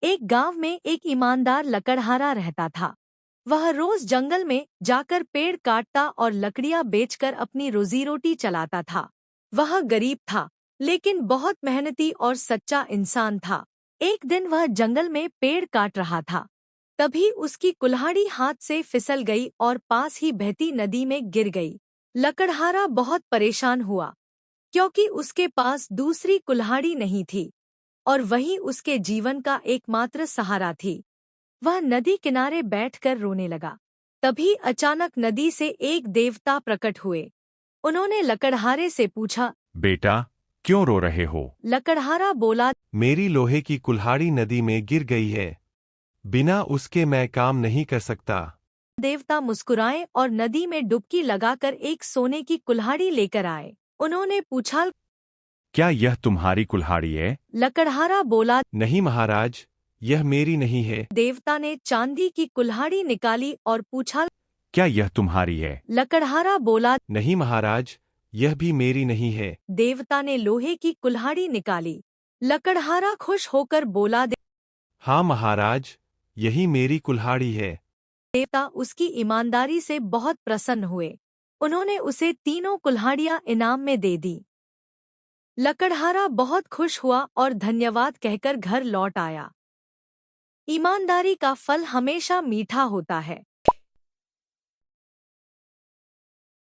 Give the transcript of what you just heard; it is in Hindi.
एक गांव में एक ईमानदार लकड़हारा रहता था। वह रोज जंगल में जाकर पेड़ काटता और लकड़ियां बेचकर अपनी रोजी रोटी चलाता था। वह गरीब था, लेकिन बहुत मेहनती और सच्चा इंसान था। एक दिन वह जंगल में पेड़ काट रहा था। तभी उसकी कुल्हाड़ी हाथ से फिसल गई और पास ही बहती नदी में गिर गई। लकड़हारा बहुत परेशान हुआ, क्योंकि उसके पास दूसरी कुल्हाड़ी नहीं थी और वही उसके जीवन का एकमात्र सहारा थी। वह नदी किनारे बैठकर रोने लगा। तभी अचानक नदी से एक देवता प्रकट हुए। उन्होंने लकड़हारे से पूछा, बेटा, क्यों रो रहे हो? लकड़हारा बोला, मेरी लोहे की कुल्हाड़ी नदी में गिर गई है। बिना उसके मैं काम नहीं कर सकता। देवता मुस्कुराए और नदी में डुबकी लगाकर एक सोने की कुल्हाड़ी लेकर आए। उन्होंने पूछा, क्या यह तुम्हारी कुल्हाड़ी है? लकड़हारा बोला, नहीं महाराज, यह मेरी नहीं है। देवता ने चांदी की कुल्हाड़ी निकाली और पूछा। क्या यह तुम्हारी है? लकड़हारा बोला, नहीं महाराज, यह भी मेरी नहीं है। देवता ने लोहे की कुल्हाड़ी निकाली। लकड़हारा खुश होकर बोला, हाँ महाराज, यही मेरी कुल्हाड़ी है। देवता उसकी ईमानदारी से बहुत प्रसन्न हुए। उन्होंने उसे तीनों कुल्हाड़ियां इनाम में दे दी। लकड़हारा बहुत खुश हुआ और धन्यवाद कहकर घर लौट आया। ईमानदारी का फल हमेशा मीठा होता है।